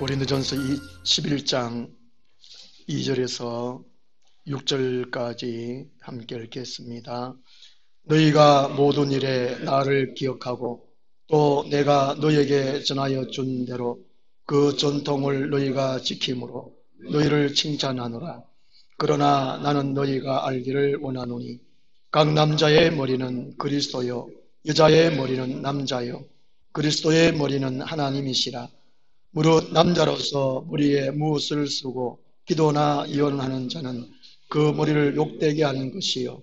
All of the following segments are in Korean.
고린도전서 11장 2절에서 6절까지 함께 읽겠습니다. 너희가 모든 일에 나를 기억하고 또 내가 너희에게 전하여 준 대로 그 전통을 너희가 지킴으로 너희를 칭찬하노라. 그러나 나는 너희가 알기를 원하노니 각 남자의 머리는 그리스도요 여자의 머리는 남자요 그리스도의 머리는 하나님이시라. 무릇 남자로서 머리에 무엇을 쓰고 기도나 이언하는 자는 그 머리를 욕되게 하는 것이요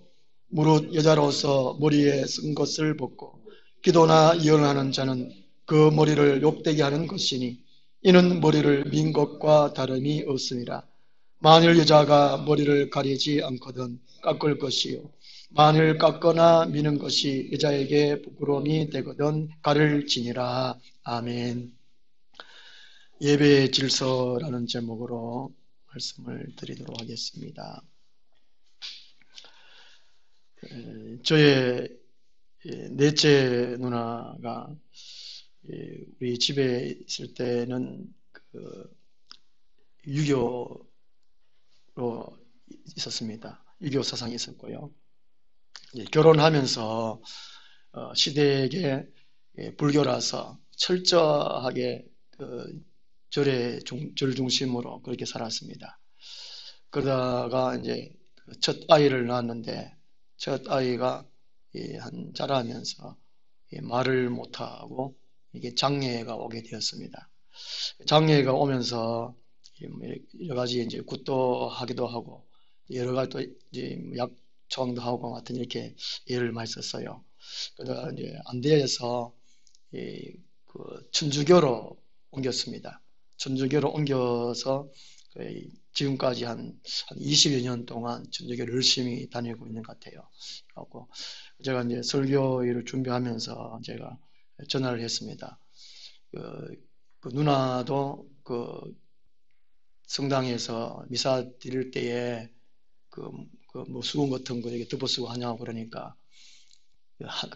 무릇 여자로서 머리에 쓴 것을 벗고 기도나 이언하는 자는 그 머리를 욕되게 하는 것이니 이는 머리를 민 것과 다름이 없으니라. 만일 여자가 머리를 가리지 않거든 깎을 것이요 만일 깎거나 미는 것이 여자에게 부끄러움이 되거든 가릴지니라. 아멘. 예배의 질서라는 제목으로 말씀을 드리도록 하겠습니다. 저의 넷째 누나가 우리 집에 있을 때는 유교로 있었습니다. 유교 사상이 있었고요. 결혼하면서 시댁에 불교라서 철저하게 절 중심으로 그렇게 살았습니다. 그러다가 이제 첫 아이를 낳았는데 첫 아이가 자라면서 말을 못하고 이게 장애가 오게 되었습니다. 장애가 오면서 여러 가지 이제 굿도 하기도 하고 여러 가지 또 이제 약초도 하고 같은 이렇게 예를 많이 썼어요. 그러다가 이제 안 돼서 천주교로 옮겼습니다. 천주교로 옮겨서 지금까지 한 20여 년 동안 천주교를 열심히 다니고 있는 것 같아요. 그래서 제가 이제 설교를 준비하면서 제가 전화를 했습니다. 그 누나도 성당에서 미사 드릴 때에 뭐 수건 같은 거 이렇게 덮어 쓰고 하냐고 그러니까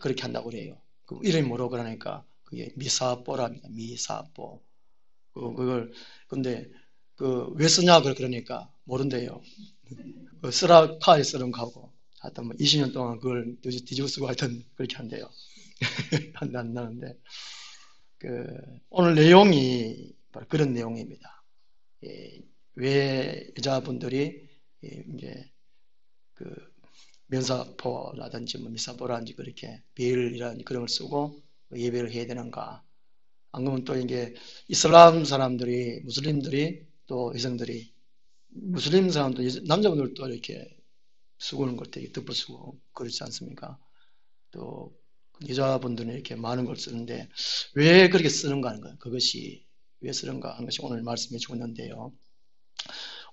그렇게 한다고 그래요. 이름이 뭐라고 그러니까 그게 미사뽀랍니다. 미사뽀. 근데 왜 쓰냐 그러니까 모른대요. 쓰라 카에 쓰는 거하고 하여튼 뭐 20년 동안 그걸 뒤집어 쓰고 하여튼 그렇게 한대요. 안 나는데 오늘 내용이 바로 그런 내용입니다. 왜 여자분들이 이제 면사포라든지 뭐 미사포라든지 그렇게 베일이라는 그런 걸 쓰고 예배를 해야 되는가? 안 그러면 또 이게 이슬람 사람들이, 무슬림들이 또 여성들이, 무슬림 사람들, 남자분들도 이렇게 수고하는 걸 되게 덮어 쓰고 그렇지 않습니까? 또 여자분들은 이렇게 많은 걸 쓰는데 왜 그렇게 쓰는가 하는 거예요. 그것이 왜 쓰는가 하는 것이 오늘 말씀해 주고 있는데요.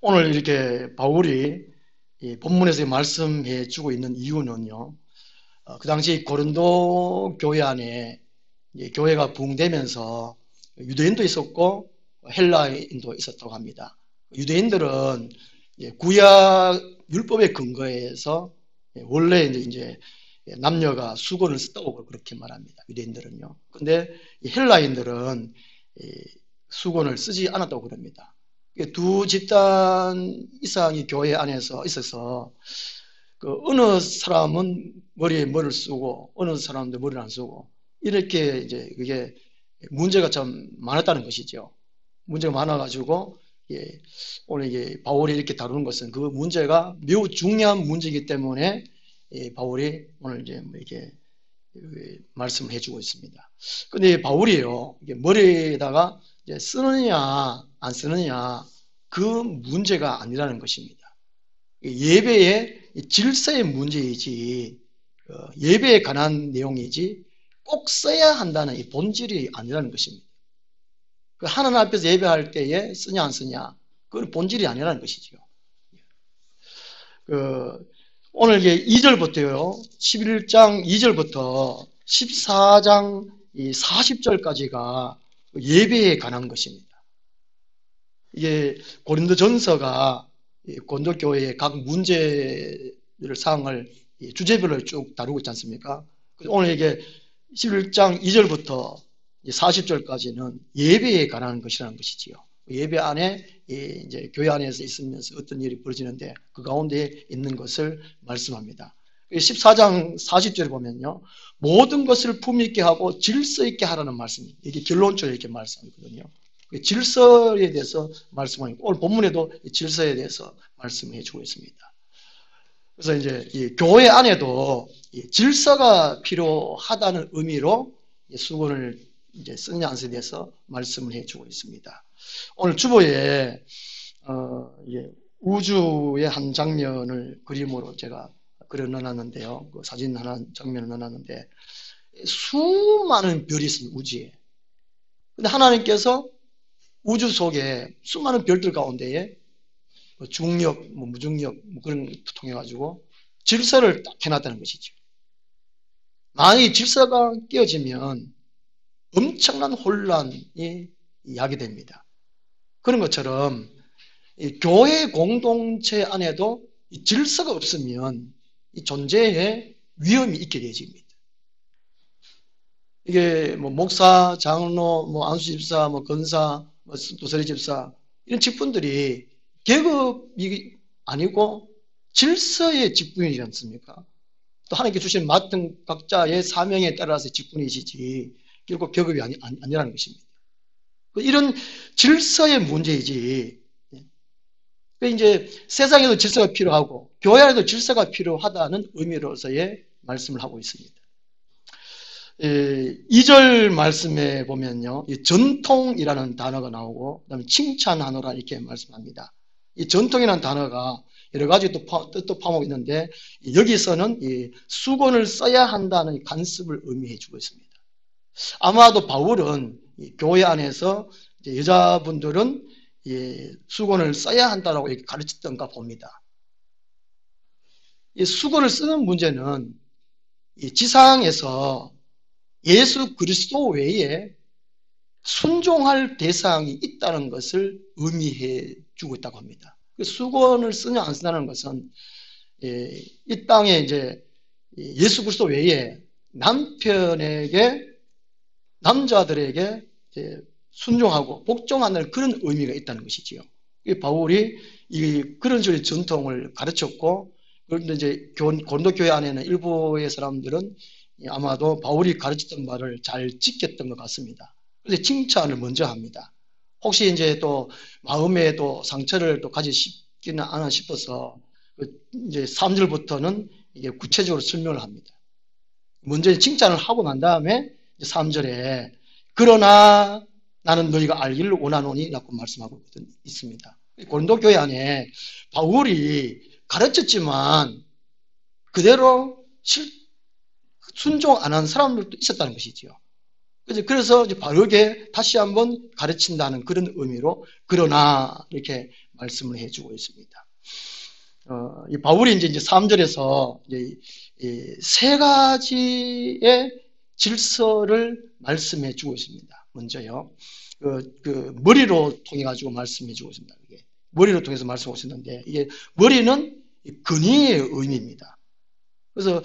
오늘 이렇게 바울이 본문에서 말씀해 주고 있는 이유는요. 그 당시 고린도 교회 안에 교회가 부흥되면서 유대인도 있었고 헬라인도 있었다고 합니다. 유대인들은 구약 율법의 근거에서 원래 이제 남녀가 수건을 썼다고 그렇게 말합니다. 유대인들은요. 근데 헬라인들은 수건을 쓰지 않았다고 그럽니다. 두 집단 이상이 교회 안에서 있어서 어느 사람은 머리에 뭐를 쓰고 어느 사람도 머리를 안 쓰고 이렇게 이제 그게 문제가 참 많았다는 것이죠. 문제가 많아가지고 오늘 이게 바울이 이렇게 다루는 것은 그 문제가 매우 중요한 문제이기 때문에 바울이 오늘 이제 이렇게 말씀을 해주고 있습니다. 근데 바울이요 머리에다가 이제 쓰느냐 안 쓰느냐 그 문제가 아니라는 것입니다. 예배의 질서의 문제이지 예배에 관한 내용이지 꼭 써야 한다는 이 본질이 아니라는 것입니다. 하나님 앞에서 예배할 때에 쓰냐 안 쓰냐 그건 본질이 아니라는 것이죠. 오늘 이게 2절부터요 11장 2절부터 14장 40절까지가 예배에 관한 것입니다. 이게 고린도전서가 고린도교회의 각 문제를 사항을 주제별로 쭉 다루고 있지 않습니까? 오늘 이게 11장 2절부터 40절까지는 예배에 관한 것이라는 것이지요. 예배 안에 이제 교회 안에서 있으면서 어떤 일이 벌어지는데 그 가운데 있는 것을 말씀합니다. 14장 40절에 보면요. 모든 것을 품위 있게 하고 질서 있게 하라는 말씀이 이게 결론적으로 이렇게 말씀이거든요. 질서에 대해서 말씀하고 오늘 본문에도 질서에 대해서 말씀해 주고 있습니다. 그래서 이제 이 교회 안에도 이 질서가 필요하다는 의미로 수건을 이제 쓰냐 안 쓰냐에 대해서 말씀을 해주고 있습니다. 오늘 주보에 우주의 한 장면을 그림으로 제가 그려 넣어놨는데요. 그 사진 하나 장면을 넣어놨는데 수많은 별이 있습니다. 우주에. 근데 하나님께서 우주 속에 수많은 별들 가운데에 중력, 무중력 그런 걸 통해 가지고 질서를 딱 해놨다는 것이죠. 만약에 질서가 깨어지면 엄청난 혼란이 야기됩니다. 그런 것처럼 이 교회 공동체 안에도 이 질서가 없으면 이 존재에 위험이 있게 되어집니다. 이게 뭐 목사, 장로, 뭐 안수 집사, 뭐 건사, 뭐 도서리 집사 이런 직분들이 계급이 아니고 질서의 직분이지 않습니까? 또 하나님께 주신 맡은 각자의 사명에 따라서 직분이시지 결국 계급이 아니라는 것입니다. 이런 질서의 문제이지. 이제 세상에도 질서가 필요하고 교회 안에도 질서가 필요하다는 의미로서의 말씀을 하고 있습니다. 2절 말씀에 보면요, 전통이라는 단어가 나오고 그다음에 칭찬하노라 이렇게 말씀합니다. 이 전통이라는 단어가 여러 가지 뜻도 파먹고 있는데 여기서는 이 수건을 써야 한다는 간섭을 의미해 주고 있습니다. 아마도 바울은 교회 안에서 여자분들은 수건을 써야 한다고 가르쳤던가 봅니다. 이 수건을 쓰는 문제는 이 지상에서 예수 그리스도 외에 순종할 대상이 있다는 것을 의미해 주고 있다고 합니다. 수건을 쓰냐 안 쓰냐는 것은 이 땅에 이제 예수 그리스도 외에 남자들에게 순종하고 복종하는 그런 의미가 있다는 것이지요. 바울이 그런 식의 전통을 가르쳤고, 그런데 이제 고린도 교회 안에는 일부의 사람들은 아마도 바울이 가르쳤던 말을 잘 지켰던 것 같습니다. 그래서 칭찬을 먼저 합니다. 혹시 이제 또 마음에 또 상처를 또 가지시기는 않아 싶어서 이제 3절부터는 이게 구체적으로 설명을 합니다. 먼저 칭찬을 하고 난 다음에 3절에 그러나 나는 너희가 알기를 원하노니 라고 말씀하고 있습니다. 고린도 교회 안에 바울이 가르쳤지만 그대로 순종 안 한 사람들도 있었다는 것이지요. 그래서 바르게 다시 한번 가르친다는 그런 의미로 그러나 이렇게 말씀을 해주고 있습니다. 이 바울이 이제 3절에서 세 가지의 질서를 말씀해 주고 있습니다. 먼저요, 머리로 통해 가지고 말씀해 주고 있습니다. 머리로 통해서 말씀하고 있는데 이게 머리는 근위의 의미입니다. 그래서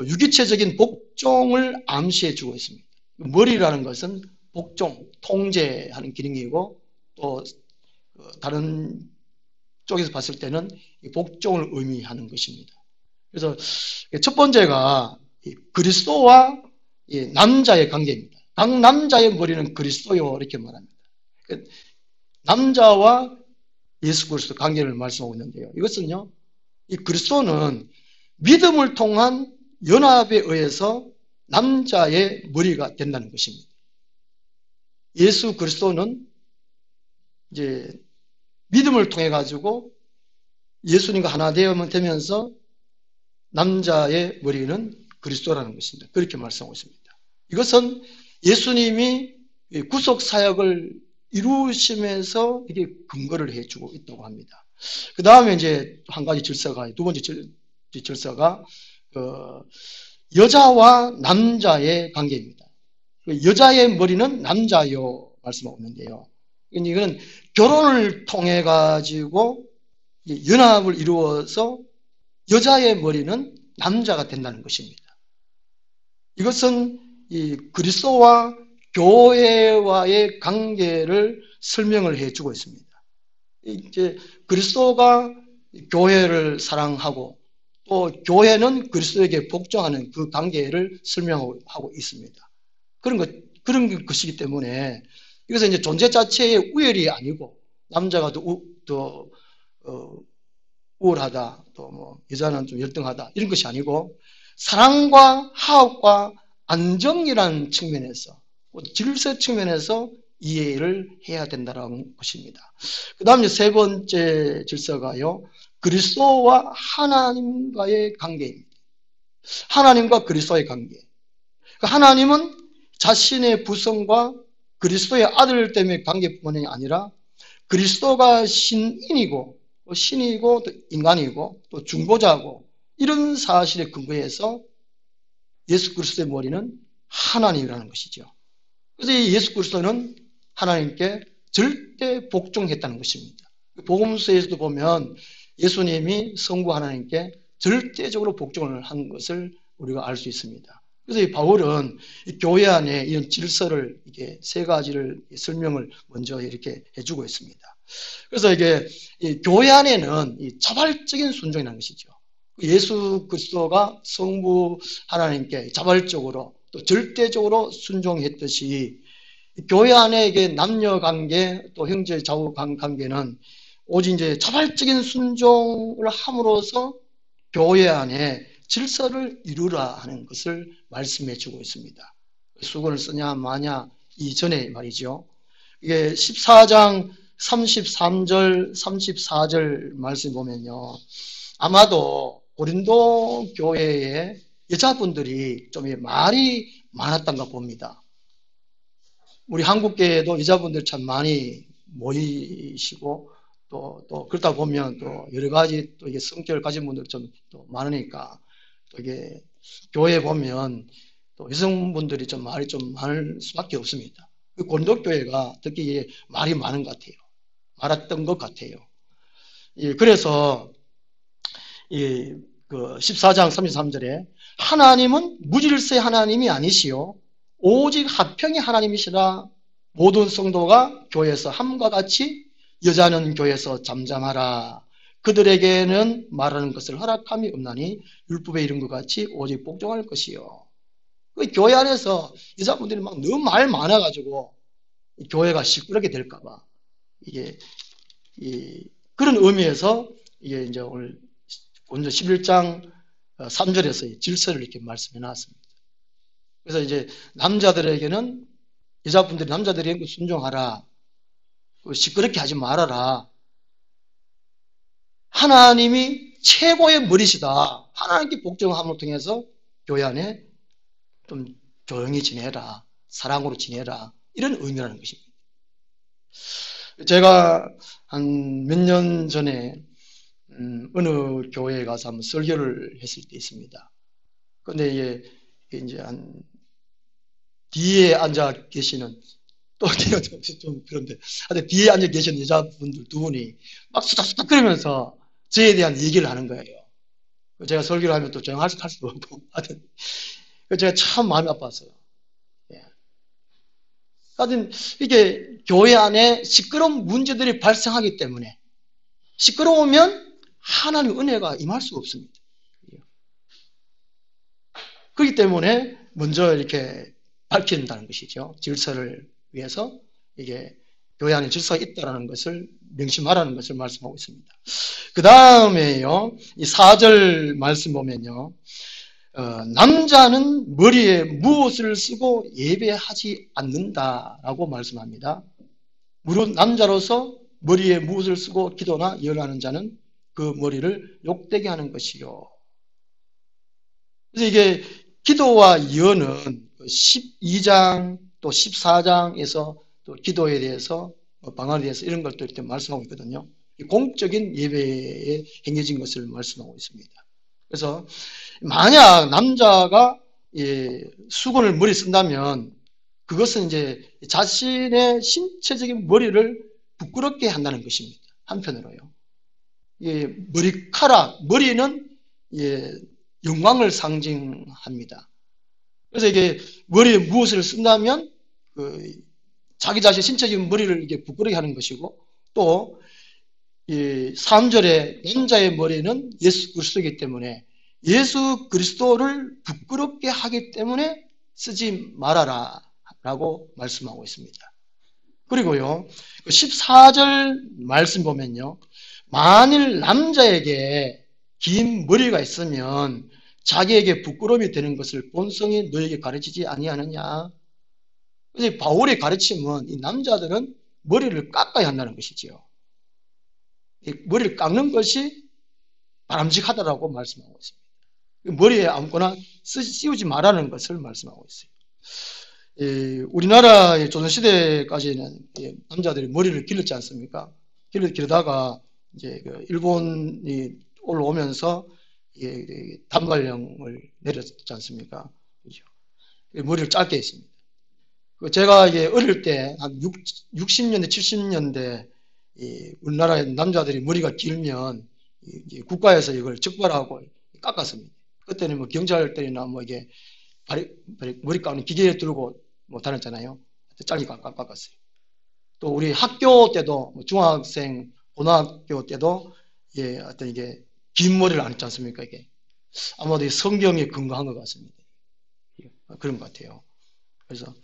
유기체적인 복종을 암시해 주고 있습니다. 머리라는 것은 복종, 통제하는 기능이고 또 다른 쪽에서 봤을 때는 복종을 의미하는 것입니다. 그래서 첫 번째가 그리스도와 남자의 관계입니다. 각 남자의 머리는 그리스도요 이렇게 말합니다. 남자와 예수 그리스도 관계를 말씀하고 있는데요. 이것은요, 이 그리스도는 믿음을 통한 연합에 의해서 남자의 머리가 된다는 것입니다. 예수 그리스도는 이제 믿음을 통해 가지고 예수님과 하나 되면서 남자의 머리는 그리스도라는 것입니다. 그렇게 말씀하고 있습니다. 이것은 예수님이 구속 사역을 이루시면서 이게 근거를 해주고 있다고 합니다. 그 다음에 이제 한 가지 질서가, 두 번째 질서가 여자와 남자의 관계입니다. 여자의 머리는 남자요 말씀하고 있는데요. 이거는 결혼을 통해 가지고 연합을 이루어서 여자의 머리는 남자가 된다는 것입니다. 이것은 이 그리스도와 교회와의 관계를 설명을 해주고 있습니다. 이제 그리스도가 교회를 사랑하고 또 교회는 그리스도에게 복종하는 그 관계를 설명하고 있습니다. 그런 것이기 때문에 이것은 이제 존재 자체의 우열이 아니고 남자가 더 우월하다, 또 뭐 여자는 좀 열등하다 이런 것이 아니고 사랑과 화합과 안정이라는 측면에서 질서 측면에서 이해를 해야 된다는 것입니다. 그 다음에 세 번째 질서가요, 그리스도와 하나님과의 관계입니다. 하나님과 그리스도의 관계. 하나님은 자신의 부성과 그리스도의 아들 때문에 관계뿐만이 아니라 그리스도가 신이고 또 인간이고 또 중보자고 이런 사실에 근거해서 예수 그리스도의 머리는 하나님이라는 것이죠. 그래서 이 예수 그리스도는 하나님께 절대 복종했다는 것입니다. 복음서에서도 보면 예수님이 성부 하나님께 절대적으로 복종을 한 것을 우리가 알 수 있습니다. 그래서 이 바울은 이 교회 안에 이런 질서를 이게 세 가지를 설명을 먼저 이렇게 해주고 있습니다. 그래서 이게 이 교회 안에는 이 자발적인 순종이라는 것이죠. 예수 그리스도가 성부 하나님께 자발적으로 또 절대적으로 순종했듯이 교회 안에 이게 남녀 관계 또 형제 좌우 관계는 오직 이제 자발적인 순종을 함으로써 교회 안에 질서를 이루라 하는 것을 말씀해 주고 있습니다. 수건을 쓰냐 마냐 이전에 말이죠. 이게 14장 33절 34절 말씀 보면요, 아마도 고린도 교회에 여자분들이 좀 말이 많았던가 봅니다. 우리 한국교회에도 여자분들 참 많이 모이시고 또 그러다 보면 또 여러 가지 또 이게 성격을 가진 분들 좀 또 많으니까 또 이게 교회에 보면 또 여성분들이 좀 말이 좀 많을 수밖에 없습니다. 그 고린도 교회가 특히 말이 많은 것 같아요. 많았던 것 같아요. 그래서 그 14장 33절에 하나님은 무질서의 하나님이 아니시요 오직 화평의 하나님이시라. 모든 성도가 교회에서 함과 같이 여자는 교회에서 잠잠하라. 그들에게는 말하는 것을 허락함이 없나니 율법에 이른 것 같이 오직 복종할 것이요. 그 교회 안에서 여자분들이 막 너무 말 많아가지고 교회가 시끄럽게 될까봐 이게 그런 의미에서 이게 이제 오늘 11장 3절에서 질서를 이렇게 말씀해 놨습니다. 그래서 이제 남자들에게는 여자분들이 남자들에게 순종하라. 시끄럽게 하지 말아라. 하나님이 최고의 머리시다. 하나님께 복종함을 통해서 교회 안에 좀 조용히 지내라. 사랑으로 지내라. 이런 의미라는 것입니다. 제가 한 몇 년 전에 어느 교회에 가서 한번 설교를 했을 때 있습니다. 근데 이제 한 뒤에 앉아 계시는 또 좀 그런데 뒤에 앉아 계시는 여자분들 두 분이 막 수닥수닥 거리면서 저에 대한 얘기를 하는 거예요. 제가 설교를 하면 또 조용할 수도 없고 하여튼 제가 참 마음이 아팠어요. 하여튼 이게 교회 안에 시끄러운 문제들이 발생하기 때문에 시끄러우면 하나님의 은혜가 임할 수가 없습니다. 그렇기 때문에 먼저 이렇게 밝힌다는 것이죠. 질서를 위해서 이게 교회 안에 질서가 있다는 것을 명심하라는 것을 말씀하고 있습니다. 그 다음에요, 이 4절 말씀 보면요, 남자는 머리에 무엇을 쓰고 예배하지 않는다라고 말씀합니다. 무릇 남자로서 머리에 무엇을 쓰고 기도나 예언하는 자는 그 머리를 욕되게 하는 것이요. 그래서 이게 기도와 예언은 12장 또 14장에서 또 기도에 대해서 방언에 대해서 이런 것도 이렇게 말씀하고 있거든요. 공적인 예배에 행해진 것을 말씀하고 있습니다. 그래서 만약 남자가 수건을 머리 쓴다면 그것은 이제 자신의 신체적인 머리를 부끄럽게 한다는 것입니다. 한편으로요. 머리는 영광을 상징합니다. 그래서 이게 머리에 무엇을 쓴다면 그 자기 자신 신체적인 머리를 이게 부끄러게 하는 것이고, 또 이 3절에 남자의 머리는 예수 그리스도이기 때문에 예수 그리스도를 부끄럽게 하기 때문에 쓰지 말아라 라고 말씀하고 있습니다. 그리고요, 14절 말씀 보면요, 만일 남자에게 긴 머리가 있으면 자기에게 부끄러움이 되는 것을 본성이 너에게 가르치지 아니하느냐. 그래서 바울의 가르침은 이 남자들은 머리를 깎아야 한다는 것이지요. 머리를 깎는 것이 바람직하다라고 말씀하고 있습니다. 머리에 아무거나 씌우지 말라는 것을 말씀하고 있어요. 우리나라의 조선시대까지는 남자들이 머리를 길렀지 않습니까? 기르다가 이제 일본이 올라오면서 단발령을 내렸지 않습니까? 그렇죠? 머리를 짧게 했습니다. 제가 어릴 때 한 60년대, 70년대 우리나라의 남자들이 머리가 길면 국가에서 이걸 적발하고 깎았습니다. 그때는 뭐 경찰들이나 뭐 이게 머리 깎는 기계에 들고 뭐 다녔잖아요. 짧게 깎았어요. 또 우리 학교 때도 뭐 중학생, 고등학교 때도 어떤 이게 긴 머리를 안 했지 않습니까? 이게 아마도 성경에 근거한 것 같습니다. 그런 것 같아요. 그래서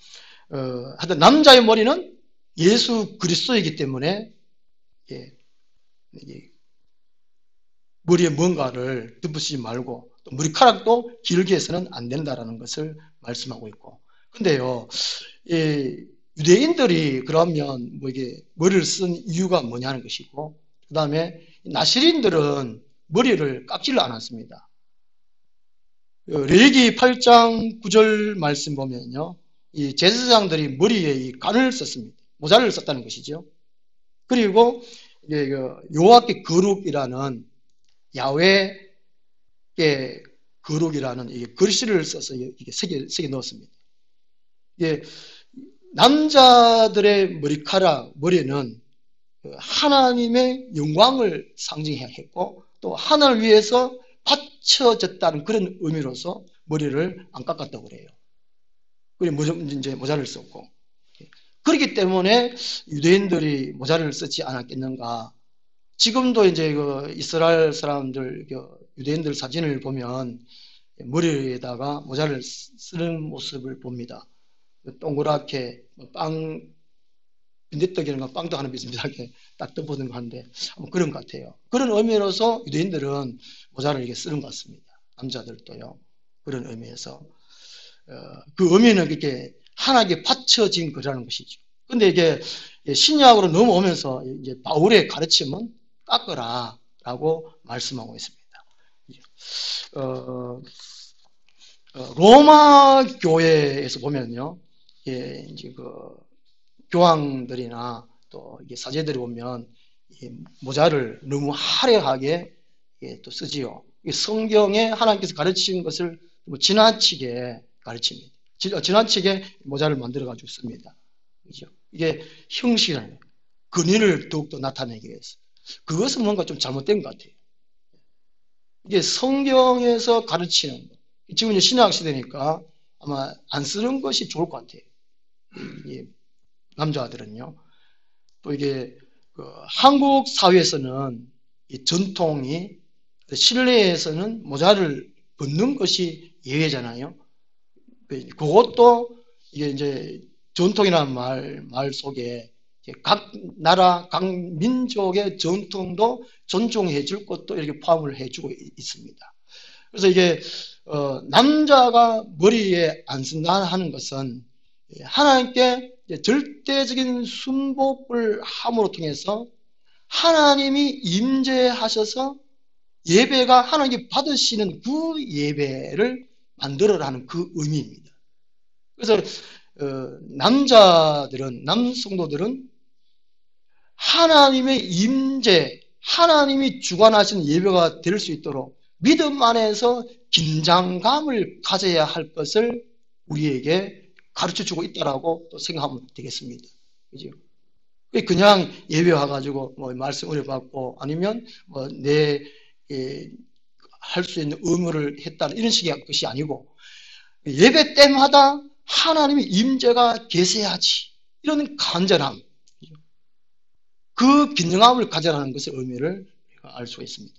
하여튼 남자의 머리는 예수 그리스도이기 때문에 머리에 뭔가를 덮으시지 말고 또 머리카락도 길게 해서는 안 된다라는 것을 말씀하고 있고, 근데요, 유대인들이 그러면 뭐 이게 머리를 쓴 이유가 뭐냐는 것이고, 그 다음에 나시린들은 머리를 깎지를 않았습니다. 레위기 8장 9절 말씀 보면요, 이 제사장들이 머리에 이 간을 썼습니다. 모자를 썼다는 것이죠. 그리고 여호와께 거룩이라는 야훼의 거룩이라는 이 글씨를 써서 이게 새겨 넣었습니다. 남자들의 머리는 하나님의 영광을 상징해야 했고, 또 하나님을 위해서 바쳐졌다는 그런 의미로서 머리를 안 깎았다고 그래요. 그리고 이제 모자를 썼고, 그렇기 때문에 유대인들이 모자를 쓰지 않았겠는가. 지금도 이제 이스라엘 사람들, 유대인들 사진을 보면 머리에다가 모자를 쓰는 모습을 봅니다. 동그랗게 빈대떡이나 빵도 하나 비슷하게 딱 덮어둔 거 한데 그런 것 같아요. 그런 의미로서 유대인들은 모자를 이렇게 쓰는 것 같습니다. 남자들도요. 그런 의미에서 그 의미는 이렇게 하나님께 바쳐진 거라는 것이죠. 근데 이게 신약으로 넘어오면서 이제 바울의 가르침은 깎으라라고 말씀하고 있습니다. 로마 교회에서 보면요, 이제 교황들이나 또 이게 사제들이 보면 모자를 너무 화려하게 또 쓰지요. 성경에 하나님께서 가르치신 것을 지나치게 가르칩니다. 지나치게 모자를 만들어 가지고 씁니다. 그죠? 이게 형식이라는 근위를 더욱더 나타내기 위해서. 그것은 뭔가 좀 잘못된 것 같아요. 이게 성경에서 가르치는 것. 지금 이제 신약 시대니까 아마 안 쓰는 것이 좋을 것 같아요. 남자들은요. 또 이게 한국 사회에서는 이 전통이 실내에서는 모자를 벗는 것이 예외잖아요. 그것도 이게 이제 전통이라는 말 속에 각 나라, 각 민족의 전통도 존중해 줄 것도 이렇게 포함을 해주고 있습니다. 그래서 이게 남자가 머리에 안 쓴다 하는 것은 하나님께 절대적인 순복을 함으로 통해서 하나님이 임재하셔서 예배가 하나님께 받으시는 그 예배를 만들어라는 그 의미입니다. 그래서 남성 성도들은 하나님의 임재, 하나님이 주관하시는 예배가 될 수 있도록 믿음 안에서 긴장감을 가져야 할 것을 우리에게 가르쳐주고 있다라고 또 생각하면 되겠습니다. 그죠? 그냥 예배 와가지고 뭐 말씀 은혜 받고 아니면 뭐 할 수 있는 의무를 했다는 이런 식의 것이 아니고 예배 때마다 하나님의 임재가 계세야지. 이런 간절함, 그 균형함을 가져라는 것의 의미를 알 수가 있습니다.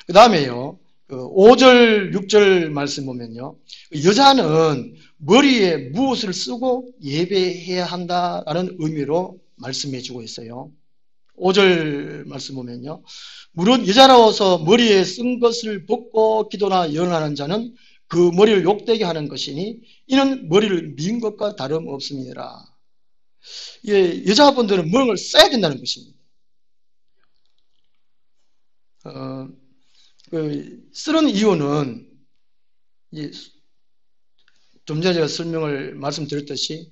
그 다음에요, 5절, 6절 말씀 보면요, 여자는 머리에 무엇을 쓰고 예배해야 한다라는 의미로 말씀해 주고 있어요. 5절 말씀 보면요, 물론 여자로서 머리에 쓴 것을 벗고 기도나 예언하는 자는 그 머리를 욕되게 하는 것이니 이는 머리를 민 것과 다름없습니다. 예, 여자분들은 머리를 써야 된다는 것입니다. 쓰는 이유는 좀 전에 제가 설명을 말씀드렸듯이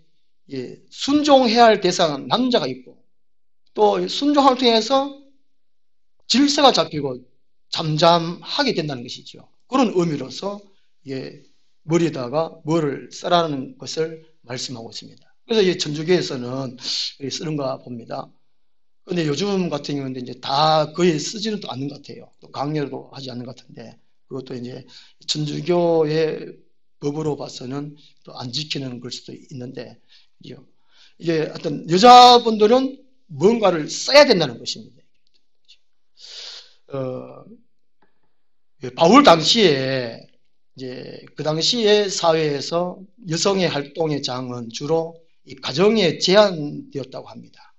순종해야 할 대상은 남자가 있고 또 순종함을 통해서 질서가 잡히고 잠잠하게 된다는 것이죠. 그런 의미로서 머리에다가 뭐를 쓰라는 것을 말씀하고 있습니다. 그래서 천주교에서는 쓰는가 봅니다. 근데 요즘 같은 경우는 이제 다 거의 쓰지는 또 않는 것 같아요. 또 강요도 하지 않는 것 같은데, 그것도 이제 천주교의 법으로 봐서는 또 안 지키는 걸 수도 있는데, 이게 어떤 여자분들은 뭔가를 써야 된다는 것입니다. 바울 당시에 이제 그 당시의 사회에서 여성의 활동의 장은 주로 이 가정에 제한되었다고 합니다.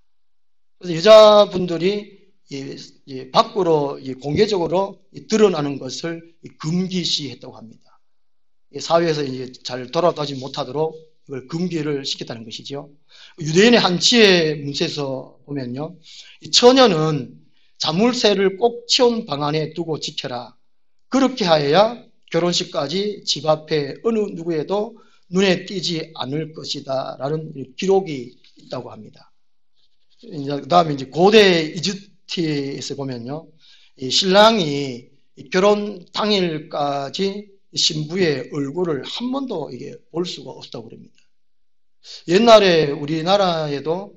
그래서 여자분들이 밖으로 공개적으로 드러나는 것을 금기시했다고 합니다. 사회에서 이제 잘 돌아가지 못하도록 이걸 금기를 시켰다는 것이죠. 유대인의 한 지혜 문서에서 보면요, 처녀는 자물쇠를 꼭 치운 방 안에 두고 지켜라. 그렇게 하여야 결혼식까지 집 앞에 어느 누구에도 눈에 띄지 않을 것이다 라는 기록이 있다고 합니다. 그 다음에 이제 고대 이집트에서 보면요, 이 신랑이 결혼 당일까지 신부의 얼굴을 한 번도 이게 볼 수가 없다고 그럽니다. 옛날에 우리나라에도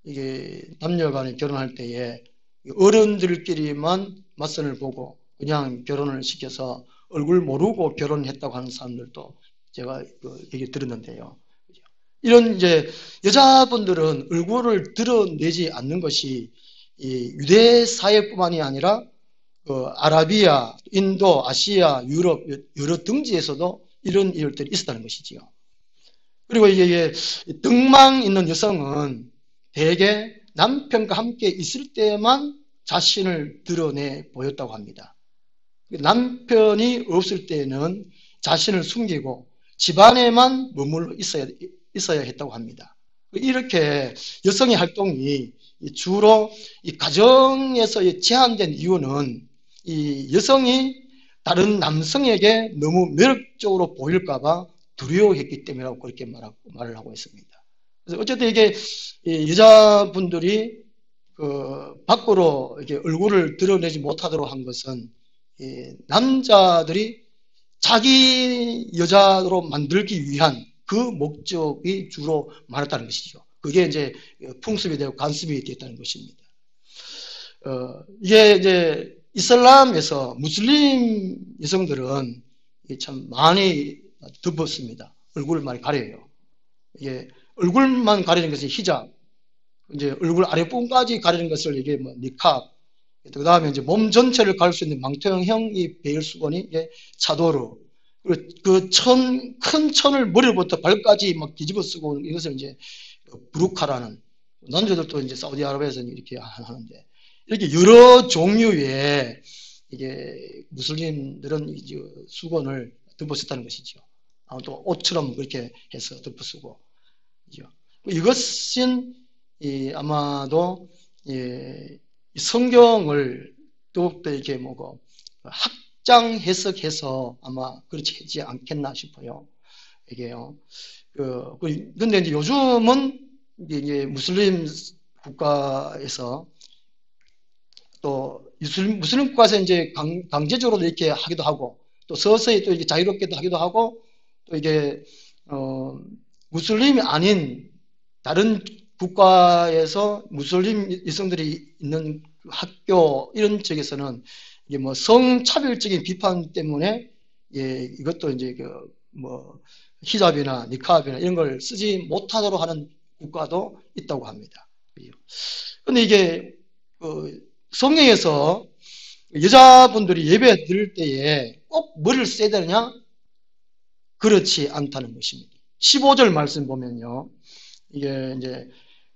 이게 남녀간에 결혼할 때에 어른들끼리만 맞선을 보고 그냥 결혼을 시켜서 얼굴 모르고 결혼했다고 하는 사람들도 제가 얘기 들었는데요. 이런 이제 여자분들은 얼굴을 드러내지 않는 것이 이 유대 사회뿐만이 아니라 아라비아, 인도, 아시아, 유럽 여러 등지에서도 이런 일들이 있었다는 것이지요. 그리고 이게 등망 있는 여성은 대개 남편과 함께 있을 때만 자신을 드러내 보였다고 합니다. 남편이 없을 때는 자신을 숨기고 집안에만 머물러 있어야 했다고 합니다. 이렇게 여성의 활동이 주로 이 가정에서 제한된 이유는 이 여성이 다른 남성에게 너무 매력적으로 보일까봐 두려워했기 때문이라고 그렇게 말을 하고 있습니다. 그래서 어쨌든 이게 여자분들이 밖으로 이렇게 얼굴을 드러내지 못하도록 한 것은 남자들이 자기 여자로 만들기 위한 그 목적이 주로 많았다는 것이죠. 그게 이제 풍습이 되고 관습이 됐다는 것입니다. 이게 이제 이슬람에서 무슬림 여성들은 참 많이 덮었습니다. 얼굴을 많이 가려요. 이게 얼굴만 가리는 것이 히잡, 이제 얼굴 아랫부분까지 가리는 것을 이게 뭐 니캅, 그 다음에 이제 몸 전체를 가릴 수 있는 망토형 이 베일 수건이 이게 차도르, 그 큰 천을 머리부터 발까지 막 뒤집어 쓰고 이것을 이제 부르카라는, 남자들도 이제 사우디아라비아에서는 이렇게 하는데, 이렇게 여러 종류의 이게 무슬림들은 이제 수건을 덮어쓰다는 것이죠. 또 옷처럼 그렇게 해서 덮어쓰고, 이것은 아마도 성경을 더욱더 이렇게 뭐고 확장 해석해서 아마 그렇지 하지 않겠나 싶어요. 이게요. 근데 이제 요즘은 이제 무슬림 국가에서 또 무슬림 국가에서 이제 강제적으로 이렇게 하기도 하고 또 서서히 또 이렇게 자유롭게도 하기도 하고 또 이게 무슬림이 아닌 다른 국가에서 무슬림 여성들이 있는 학교 이런 쪽에서는 이게 뭐 성차별적인 비판 때문에 이것도 이제 히잡이나 니카브나 이런 걸 쓰지 못하도록 하는 국가도 있다고 합니다. 그런데 이게 성경에서 여자분들이 예배 드릴 때에 꼭 머리를 써야 되느냐? 그렇지 않다는 것입니다. 15절 말씀 보면요. 이게 이제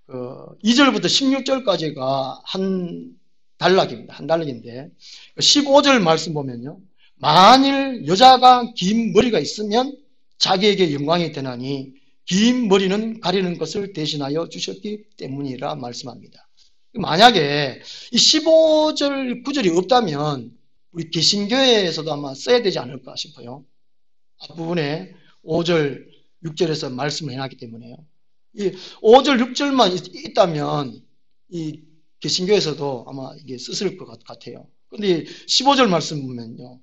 2절부터 16절까지가 한 단락입니다. 한 단락인데 15절 말씀 보면요. 만일 여자가 긴 머리가 있으면 자기에게 영광이 되나니 긴 머리는 가리는 것을 대신하여 주셨기 때문이라 말씀합니다. 만약에 이 15절 9절이 없다면 우리 개신교회에서도 아마 써야 되지 않을까 싶어요. 앞부분에 5절 6절에서 말씀을 해놨기 때문에요. 이 5절 6절만 있다면 이 개신교에서도 아마 이게 썼을 것 같아요. 근데 15절 말씀 보면요.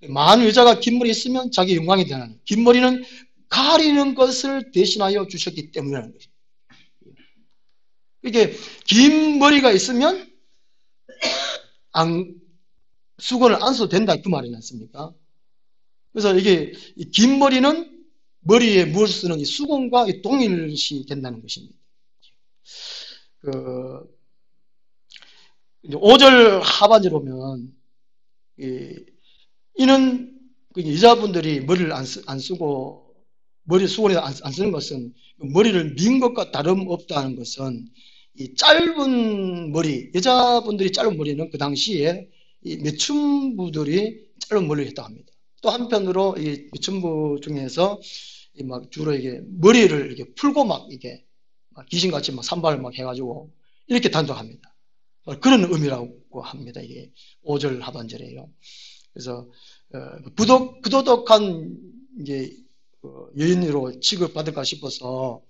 만일 여자가 긴 머리 있으면 자기 영광이 되나니 긴 머리는 가리는 것을 대신하여 주셨기 때문이라는 거죠. 이게 긴 머리가 있으면 수건을 안 써도 된다 그 말이지 않습니까? 그래서 이게 긴 머리는 머리에 무엇을 쓰는 이 수건과 동일시 된다는 것입니다. 5절 하반절 보면 이는 여자분들이 머리를 안 쓰고 머리 수건에 안 쓰는 것은 머리를 민 것과 다름없다는 것은 이 짧은 머리, 여자분들이 짧은 머리는 그 당시에 이 매춘부들이 짧은 머리를 했다고 합니다. 또 한편으로 이 매춘부 중에서 막 주로 이게 머리를 이렇게 풀고 막 이게 막 귀신같이 막 산발을 막 해가지고 이렇게 단속합니다. 그런 의미라고 합니다. 이게 5절 하반절이에요. 그래서 부도덕한 이제 여인으로 취급받을까 싶어서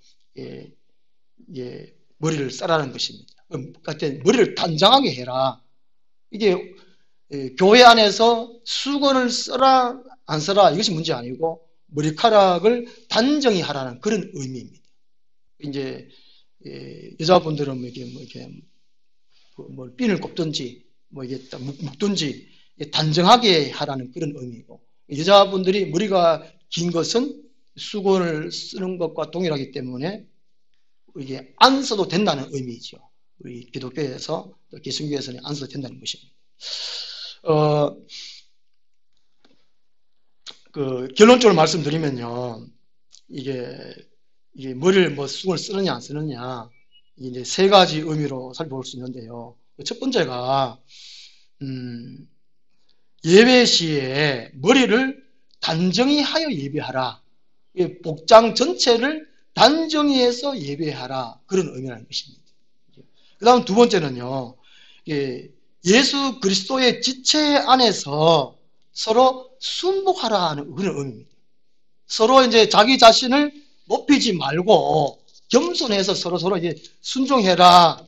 머리를 싸라는 것입니다. 그러니까 머리를 단정하게 해라. 이게 교회 안에서 수건을 써라 안 써라 이것이 문제 아니고 머리카락을 단정히 하라는 그런 의미입니다. 이제 여자분들은 이렇게 뭐 핀을 꼽든지 뭐 이게 묶든지 단정하게 하라는 그런 의미고, 여자분들이 머리가 긴 것은 수건을 쓰는 것과 동일하기 때문에 이게 안 써도 된다는 의미죠. 우리 기독교에서 또 개신교에서는 안 써도 된다는 것입니다. 결론적으로 말씀드리면요, 이게 머리를 뭐 수건을 쓰느냐 안 쓰느냐 이제 세 가지 의미로 살펴볼 수 있는데요. 첫 번째가 예배 시에 머리를 단정히 하여 예배하라. 복장 전체를 단정히 해서 예배하라. 그런 의미라는 것입니다. 그 다음 두 번째는요, 예수 그리스도의 지체 안에서 서로 순복하라는 그런 의미입니다. 서로 이제 자기 자신을 높이지 말고 겸손해서 서로 이제 순종해라.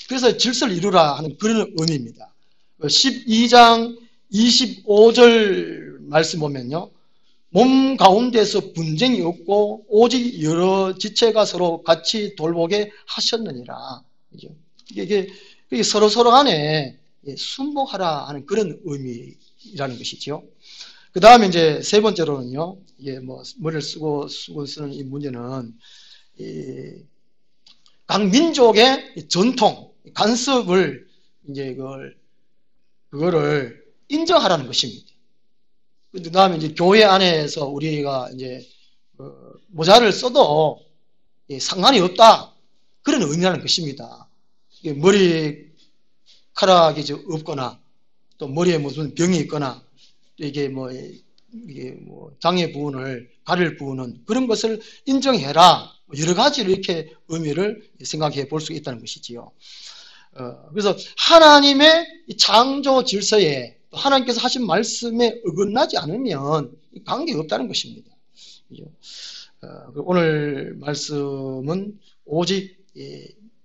그래서 질서를 이루라 하는 그런 의미입니다. 12장 25절 말씀 보면요. 몸 가운데서 분쟁이 없고 오직 여러 지체가 서로 같이 돌보게 하셨느니라. 이게 서로 간에 순복하라 하는 그런 의미라는 것이죠. 그 다음에 이제 세 번째로는요, 이게 뭐 머리를 쓰고 수건 쓰는 이 문제는 각 민족의 전통, 관습을 이제 그거를 인정하라는 것입니다. 그 다음에 이제 교회 안에서 우리가 이제 모자를 써도 상관이 없다. 그런 의미라는 것입니다. 머리카락이 없거나 또 머리에 무슨 병이 있거나 이게 뭐 장애 부분을 가릴 부분은 그런 것을 인정해라. 여러 가지로 이렇게 의미를 생각해 볼 수 있다는 것이지요. 그래서 하나님의 창조 질서에 하나님께서 하신 말씀에 어긋나지 않으면 관계가 없다는 것입니다. 오늘 말씀은 오직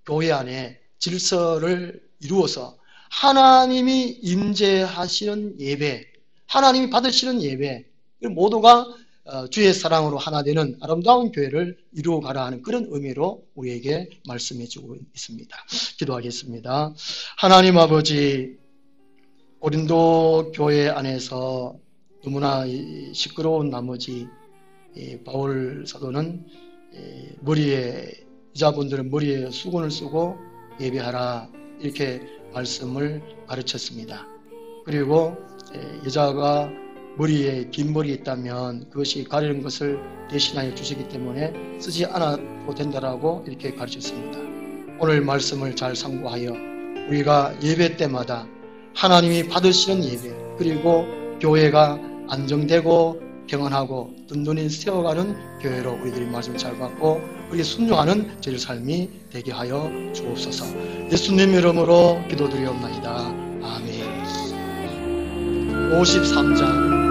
교회 안에 질서를 이루어서 하나님이 임재하시는 예배, 하나님이 받으시는 예배, 모두가 주의 사랑으로 하나 되는 아름다운 교회를 이루어가라 하는 그런 의미로 우리에게 말씀해 주고 있습니다. 기도하겠습니다. 하나님 아버지, 고린도 교회 안에서 너무나 시끄러운 나머지 바울 사도는 머리에 여자분들은 머리에 수건을 쓰고 예배하라 이렇게 말씀을 가르쳤습니다. 그리고 여자가 머리에 긴 머리 있다면 그것이 가리는 것을 대신하여 주시기 때문에 쓰지 않아도 된다라고 이렇게 가르쳤습니다. 오늘 말씀을 잘 참고하여 우리가 예배 때마다 하나님이 받으시는 예배, 그리고 교회가 안정되고 평안하고 든든히 세워가는 교회로 우리들이 말씀 잘 받고 우리 순종하는 저희 삶이 되게 하여 주옵소서. 예수님 이름으로 기도드리옵나이다. 아멘. 53장